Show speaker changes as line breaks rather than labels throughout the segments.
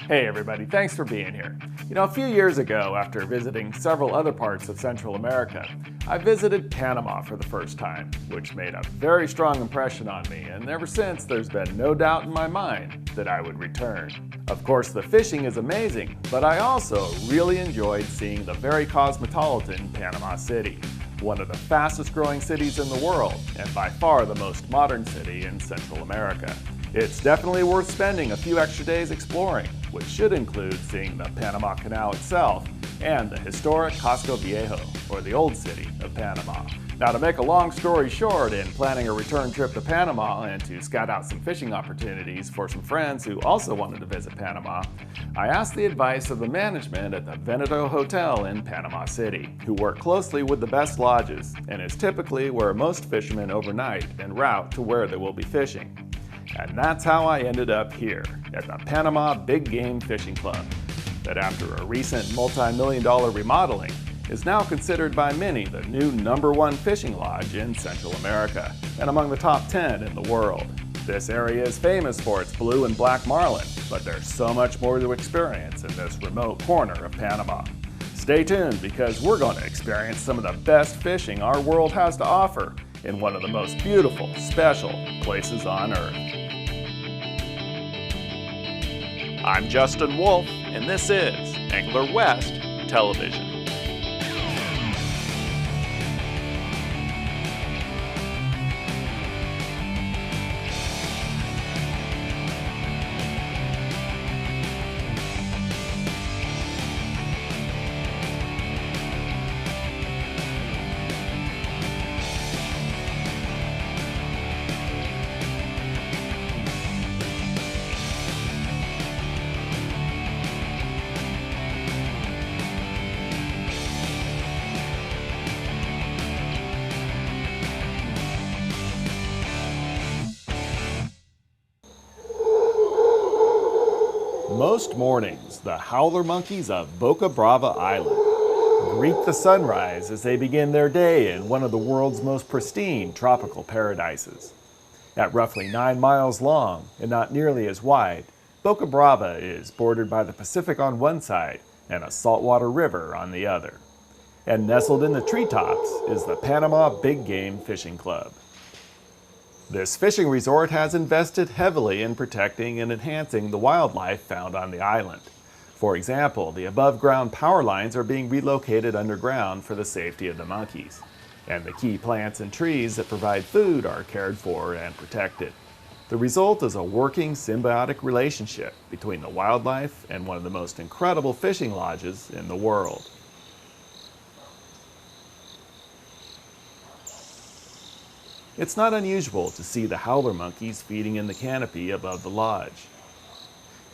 Hey everybody, thanks for being here. A few years ago, after visiting several other parts of Central America, I visited Panama for the first time, which made a very strong impression on me, and ever since there's been no doubt in my mind that I would return. Of course, the fishing is amazing, but I also really enjoyed seeing the very cosmopolitan Panama City, one of the fastest growing cities in the world, and by far the most modern city in Central America. It's definitely worth spending a few extra days exploring, which should include seeing the Panama Canal itself and the historic Casco Viejo, or the Old City of Panama. Now, to make a long story short, in planning a return trip to Panama and to scout out some fishing opportunities for some friends who also wanted to visit Panama, I asked the advice of the management at the Veneto Hotel in Panama City, who work closely with the best lodges and is typically where most fishermen overnight en route to where they will be fishing. And that's how I ended up here at the Panama Big Game Fishing Club, that after a recent multi-million-dollar remodeling is now considered by many the new #1 fishing lodge in Central America and among the top 10 in the world. This area is famous for its blue and black marlin, but there's so much more to experience in this remote corner of Panama. Stay tuned because we're going to experience some of the best fishing our world has to offer in one of the most beautiful, special places on Earth. I'm Justin Wolf, and this is Angler West Television. Most mornings, the howler monkeys of Boca Brava Island greet the sunrise as they begin their day in one of the world's most pristine tropical paradises. At roughly 9 miles long and not nearly as wide, Boca Brava is bordered by the Pacific on one side and a saltwater river on the other. And nestled in the treetops is the Panama Big Game Fishing Club. This fishing resort has invested heavily in protecting and enhancing the wildlife found on the island. For example, the above-ground power lines are being relocated underground for the safety of the monkeys, and the key plants and trees that provide food are cared for and protected. The result is a working symbiotic relationship between the wildlife and one of the most incredible fishing lodges in the world. It's not unusual to see the howler monkeys feeding in the canopy above the lodge,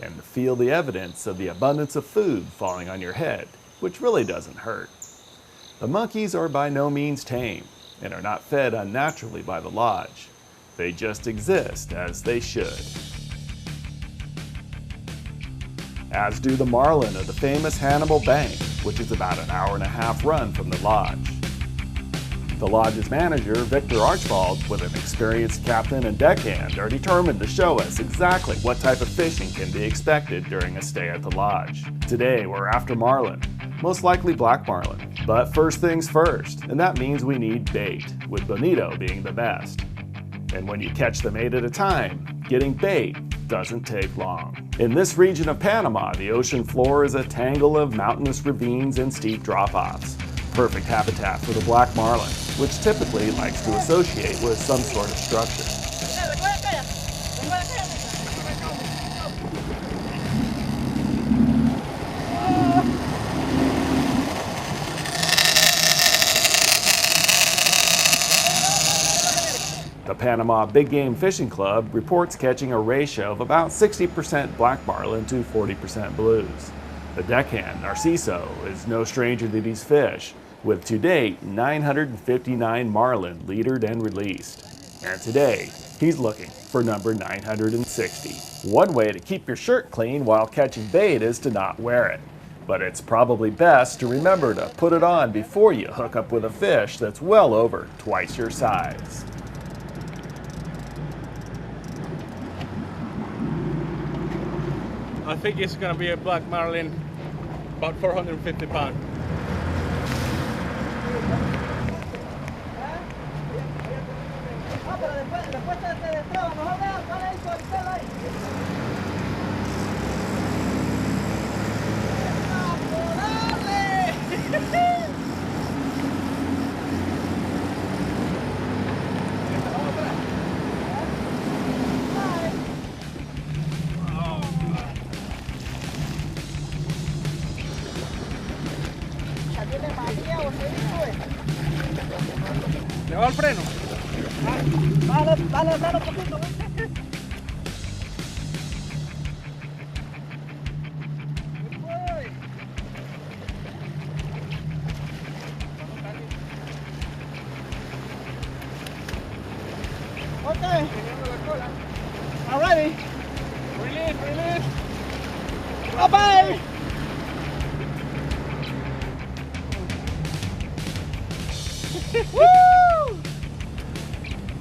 and to feel the evidence of the abundance of food falling on your head, which really doesn't hurt. The monkeys are by no means tame, and are not fed unnaturally by the lodge. They just exist as they should. As do the marlin of the famous Hannibal Bank, which is about an hour-and-a-half run from the lodge. The lodge's manager, Victor Archibald, with an experienced captain and deckhand, are determined to show us exactly what type of fishing can be expected during a stay at the lodge. Today, we're after marlin, most likely black marlin. But first things first, and that means we need bait, with bonito being the best. And when you catch them 8 at a time, getting bait doesn't take long. In this region of Panama, the ocean floor is a tangle of mountainous ravines and steep drop-offs. Perfect habitat for the black marlin, which typically likes to associate with some sort of structure. The Panama Big Game Fishing Club reports catching a ratio of about 60% black marlin to 40% blues. The deckhand, Narciso, is no stranger to these fish, with to date 959 marlin leadered and released. And today, he's looking for number 960. One way to keep your shirt clean while catching bait is to not wear it. But it's probably best to remember to put it on before you hook up with a fish that's well over twice your size.
I think it's gonna be a black marlin, about 450 pounds. ¿Le va el freno?
Dale, freno un poquito. Okay. All ready. Release. Bye-bye. Woo!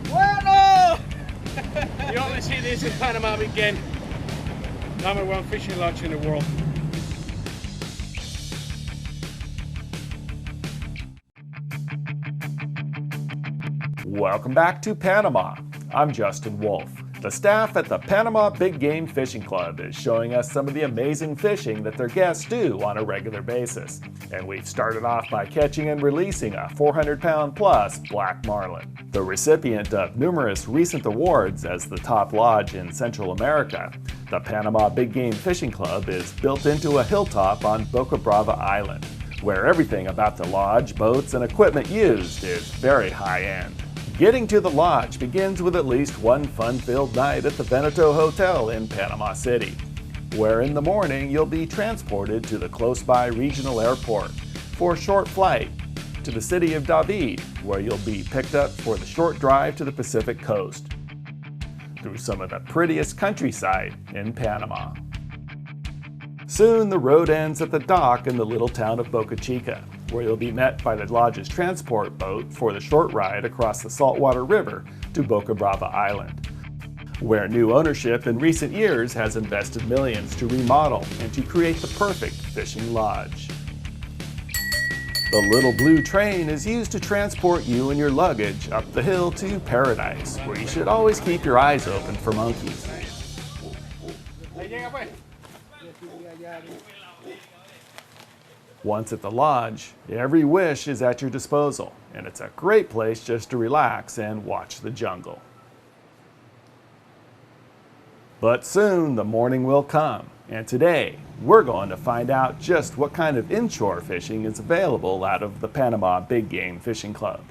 Bueno!
You only see this in Panama again. #1 fishing lodge in the world.
Welcome back to Panama. I'm Justin Wolf. The staff at the Panama Big Game Fishing Club is showing us some of the amazing fishing that their guests do on a regular basis. And we've started off by catching and releasing a 400-pound plus black marlin. The recipient of numerous recent awards as the top lodge in Central America, the Panama Big Game Fishing Club is built into a hilltop on Boca Brava Island, where everything about the lodge, boats, and equipment used is very high-end. Getting to the lodge begins with at least one fun-filled night at the Veneto Hotel in Panama City, where in the morning you'll be transported to the close-by regional airport for a short flight to the city of David, where you'll be picked up for the short drive to the Pacific coast through some of the prettiest countryside in Panama. Soon the road ends at the dock in the little town of Boca Chica, where you'll be met by the lodge's transport boat for the short ride across the saltwater river to Boca Brava Island, where new ownership in recent years has invested millions to remodel and to create the perfect fishing lodge. The little blue train is used to transport you and your luggage up the hill to Paradise, where you should always keep your eyes open for monkeys. Once at the lodge, every wish is at your disposal, and it's a great place just to relax and watch the jungle. But soon the morning will come, and today we're going to find out just what kind of inshore fishing is available out of the Panama Big Game Fishing Club.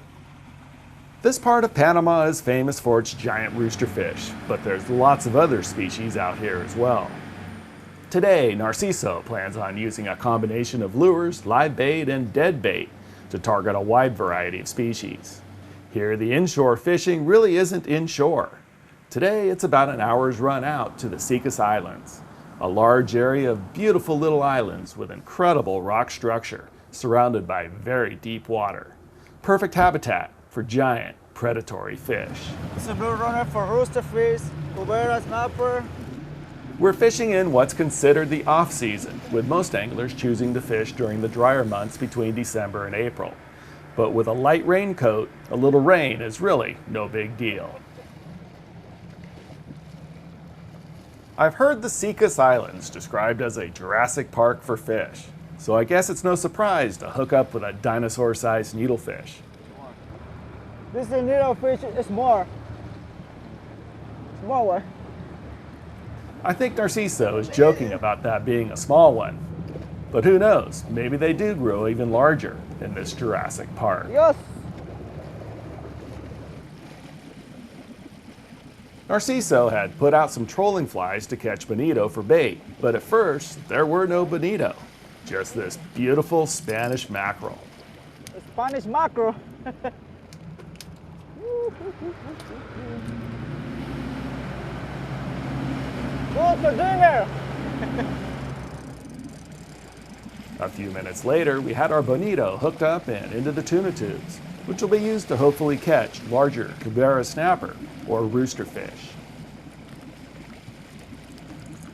This part of Panama is famous for its giant rooster fish, but there's lots of other species out here as well. Today, Narciso plans on using a combination of lures, live bait, and dead bait to target a wide variety of species. Here, the inshore fishing really isn't inshore. Today, it's about an hour's run out to the Caicos Islands, a large area of beautiful little islands with incredible rock structure surrounded by very deep water. Perfect habitat for giant predatory fish.
It's a blue runner for rooster fish, cubera, snapper.
We're fishing in what's considered the off-season, with most anglers choosing to fish during the drier months between December and April. But with a light raincoat, a little rain is really no big deal. I've heard the Caicos Islands described as a Jurassic Park for fish, so I guess it's no surprise to hook up with a dinosaur-sized needlefish.
This is a needlefish, it's more. Small one.
I think Narciso is joking about that being a small one, but who knows, maybe they do grow even larger in this Jurassic Park.
Yes.
Narciso had put out some trolling flies to catch bonito for bait, but at first there were no bonito, just this beautiful Spanish mackerel.
The Spanish mackerel. Good for dinner.
A few minutes later, we had our bonito hooked up and into the tuna tubes, which will be used to hopefully catch larger cubera snapper or rooster fish.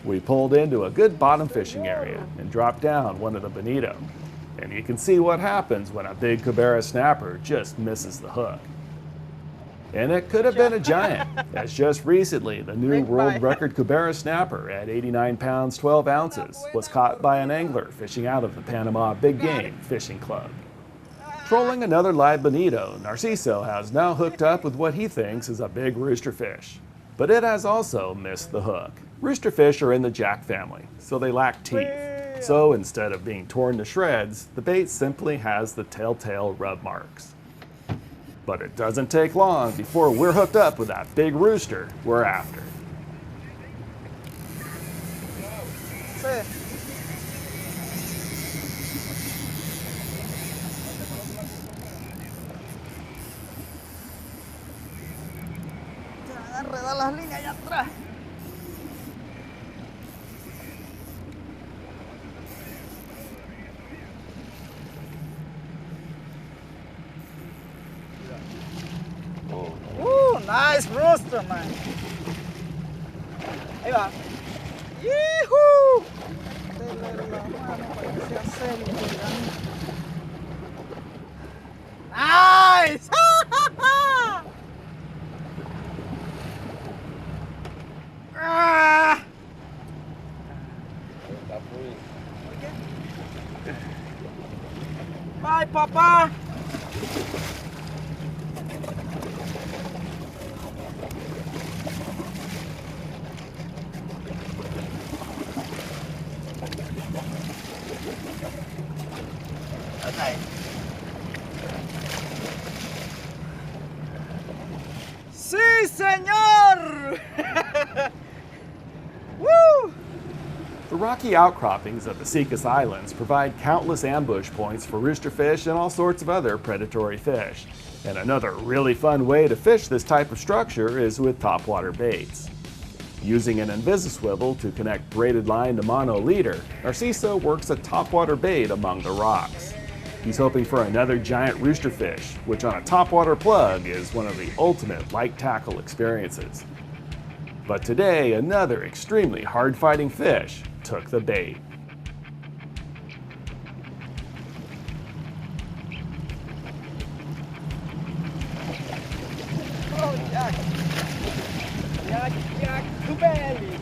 We pulled into a good bottom fishing area and dropped down one of the bonito. And you can see what happens when a big Cubera snapper just misses the hook. And it could have been a giant, as just recently the new world record Cubera snapper at 89 pounds 12 ounces was caught by an angler fishing out of the Panama Big Game Fishing Club. Trolling another live bonito, Narciso has now hooked up with what he thinks is a big roosterfish. But it has also missed the hook. Roosterfish are in the jack family, so they lack teeth. So instead of being torn to shreds, the bait simply has the telltale rub marks. But it doesn't take long before we're hooked up with that big rooster we're after.
Enredar las líneas allá atrás. Nice rooster, man. Ahí va. ¡Yuhu! Dele la mano para que sea serio. Nice! Bye, papá. ¡Sí, señor! Woo!
The rocky outcroppings of the Secas Islands provide countless ambush points for roosterfish and all sorts of other predatory fish. And another really fun way to fish this type of structure is with topwater baits. Using an invisiswivel to connect braided line to mono leader, Narciso works a topwater bait among the rocks. He's hoping for another giant roosterfish, which on a topwater plug is one of the ultimate light tackle experiences. But today, another extremely hard-fighting fish took the bait.
Oh, Jack. Jack, too belly.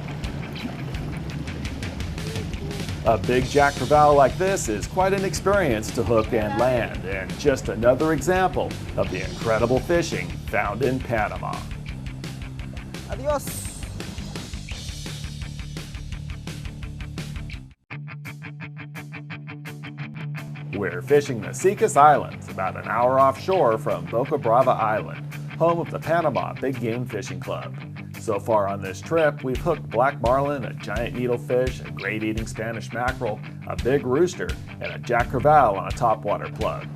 A big jack crevalle like this is quite an experience to hook and land, and just another example of the incredible fishing found in Panama.
Adiós.
We're fishing the Secas Islands, about an hour offshore from Boca Brava Island, home of the Panama Big Game Fishing Club. So far on this trip, we've hooked black marlin, a giant needlefish, a great eating Spanish mackerel, a big rooster, and a jack crevalle on a topwater plug.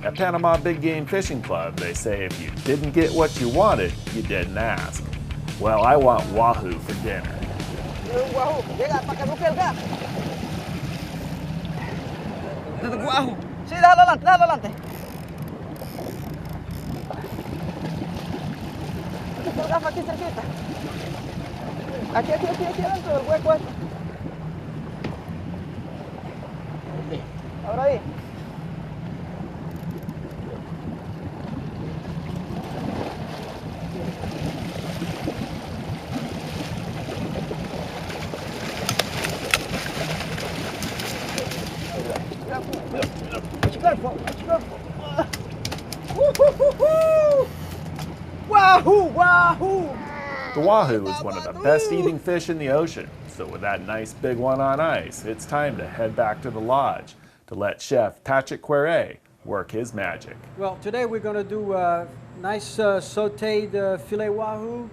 At Panama Big Game Fishing Club, they say if you didn't get what you wanted, you didn't ask. Well, I want wahoo for dinner.
Wahoo, llega para que busque el gas. Wahoo. Sí, déjalo adelante, déjalo adelante. El gas aquí cerquita. Aquí adentro del hueco este. Ahora ahí. Wahoo! Wahoo!
The wahoo is one of the best eating fish in the ocean, so with that nice big one on ice, it's time to head back to the lodge to let Chef Patrick Quere work his magic.
Well, today we're going to do a nice sauteed filet wahoo.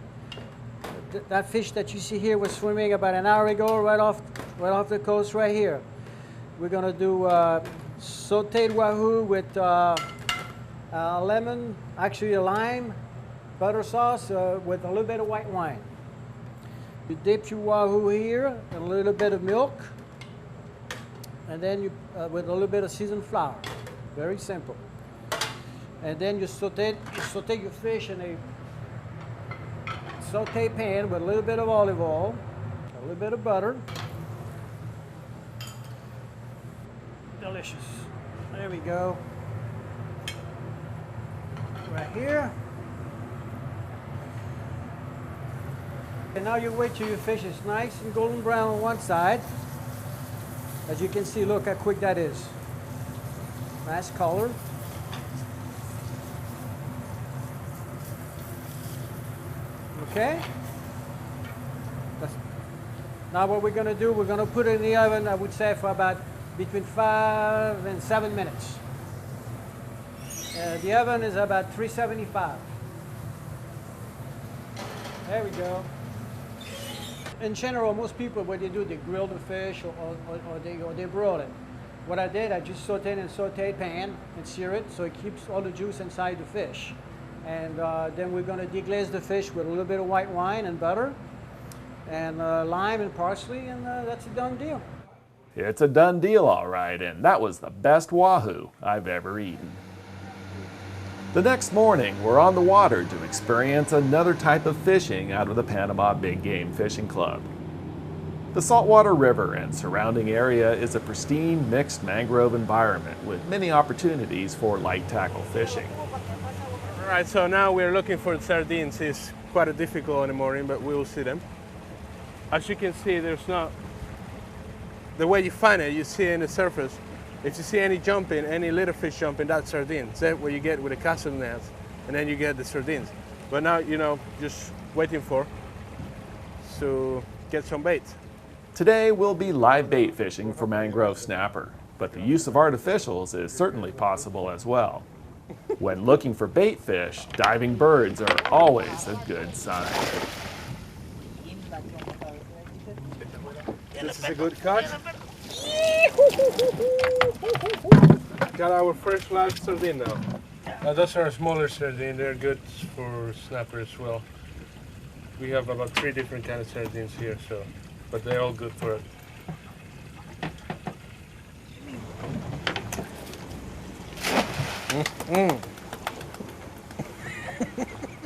That fish that you see here was swimming about an hour ago right off the coast right here. We're going to do sauteed wahoo with lemon, actually a lime, butter sauce with a little bit of white wine. You dip your wahoo here in a little bit of milk, and then you with a little bit of seasoned flour. Very simple. And then you saute your fish in a saute pan with a little bit of olive oil, a little bit of butter. Delicious. There we go. Right here. And now you wait till your fish is nice and golden brown on one side. As you can see, look how quick that is. Nice color. Okay. Now what we're going to do, we're going to put it in the oven, I would say, for about between 5 and 7 minutes. The oven is about 375. There we go. In general, most people, what they do, they grill the fish or they broil it. What I did, I just sauteed in a sauteed pan and sear it so it keeps all the juice inside the fish. And then we're going to deglaze the fish with a little bit of white wine and butter and lime and parsley, and that's a done deal.
It's a done deal, all right, and that was the best wahoo I've ever eaten. The next morning, we're on the water to experience another type of fishing out of the Panama Big Game Fishing Club. The saltwater river and surrounding area is a pristine mixed mangrove environment with many opportunities for light tackle fishing.
All right, so now we're looking for sardines. It's quite difficult in the morning, but we will see them. As you can see, there's not, the way you find it, you see it in the surface. If you see any jumping, any little fish jumping, that's sardines. That's what you get with the castle nets, and then you get the sardines. But now, you know, just waiting to get some bait.
Today we'll be live bait fishing for mangrove snapper, but the use of artificials is certainly possible as well. When looking for bait fish, diving birds are always a good sign.
This is a good catch. Got our first live sardine now. Those are smaller sardines. They're good for snapper as well. We have about 3 different kinds of sardines here, but they're all good for it.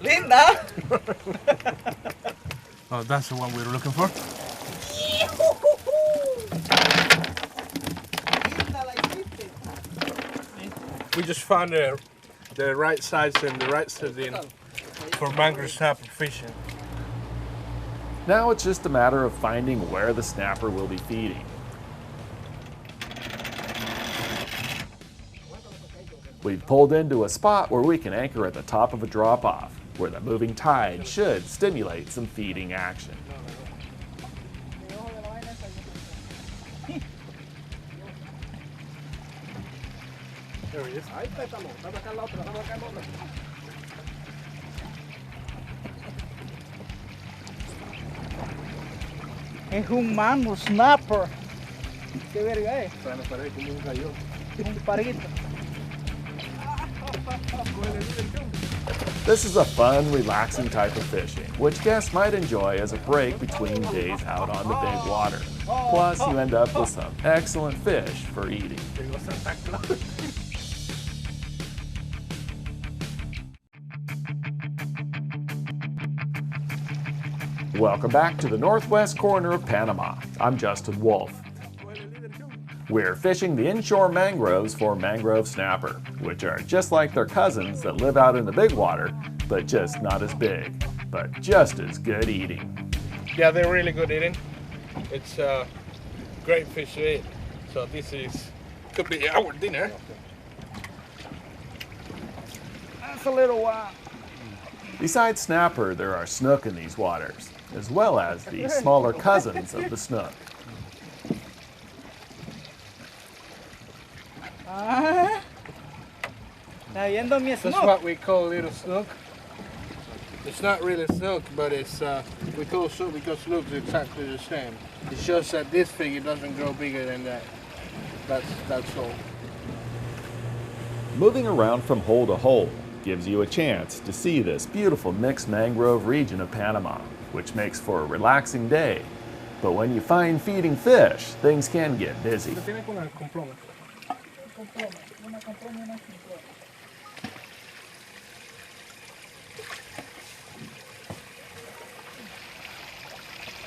Linda!
Oh, that's the one we were looking for. We just found the right size and the right sardine for mangrove snapper fishing.
Now it's just a matter of finding where the snapper will be feeding. We've pulled into a spot where we can anchor at the top of a drop-off, where the moving tide should stimulate some feeding action.
There he is.
Es un mango snapper. Qué verga es. Un parito.
This is a fun, relaxing type of fishing, which guests might enjoy as a break between days out on the big water. Plus, you end up with some excellent fish for eating. Welcome back to the northwest corner of Panama. I'm Justin Wolf. We're fishing the inshore mangroves for mangrove snapper, which are just like their cousins that live out in the big water, but just not as big, but just as good eating.
Yeah, they're really good eating. It's great fish to eat. So this could be our dinner.
That's a little while.
Besides snapper, there are snook in these waters, as well as the smaller cousins of the snook.
Está viendo mi
That's
snook.
what we call little snook. It's not really snook, but it's we call snook because it looks exactly the same. It's just that this thing, it doesn't grow bigger than that. That's all.
Moving around from hole to hole gives you a chance to see this beautiful mixed mangrove region of Panama, which makes for a relaxing day. But when you find feeding fish, things can get busy.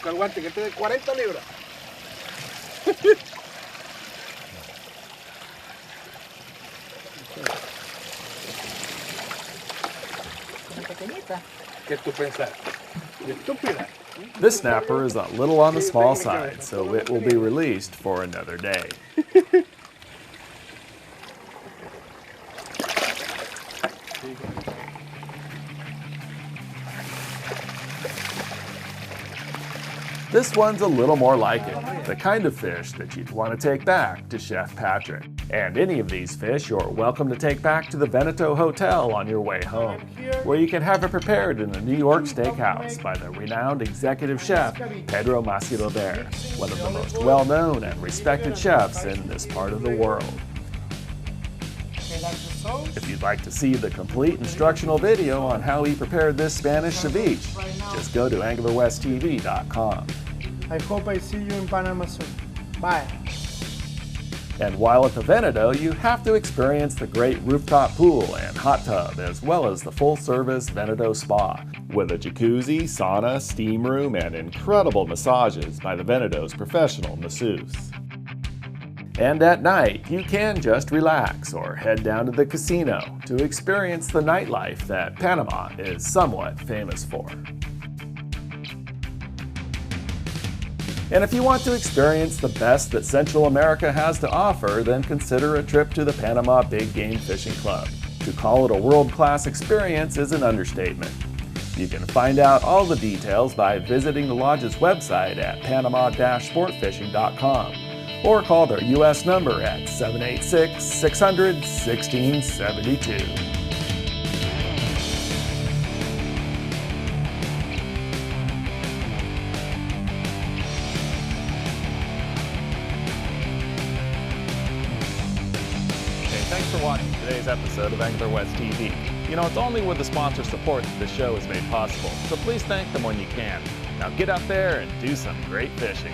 Con guante que esté de 40 libras.
Una pequeñita.
¿Qué tú pensás? ¿De estúpida?
This snapper is a little on the small side, so it will be released for another day. This one's a little more like it, the kind of fish that you'd want to take back to Chef Patrick. And any of these fish you're welcome to take back to the Veneto Hotel on your way home, where you can have it prepared in a New York steakhouse by the renowned executive chef Pedro Massi-Robert, one of the most well-known and respected chefs in this part of the world. If you'd like to see the complete instructional video on how he prepared this Spanish ceviche, just go to anglerwesttv.com.
I hope I see you in Panama soon. Bye.
And while at the Veneto, you have to experience the great rooftop pool and hot tub, as well as the full-service Veneto spa, with a jacuzzi, sauna, steam room, and incredible massages by the Veneto's professional masseuse. And at night, you can just relax or head down to the casino to experience the nightlife that Panama is somewhat famous for. And if you want to experience the best that Central America has to offer, then consider a trip to the Panama Big Game Fishing Club. To call it a world-class experience is an understatement. You can find out all the details by visiting the lodge's website at panama-sportfishing.com or call their U.S. number at 786-600-1672. Thanks for watching today's episode of Angler West TV. You know, it's only with the sponsor support that this show is made possible, so please thank them when you can. Now get out there and do some great fishing.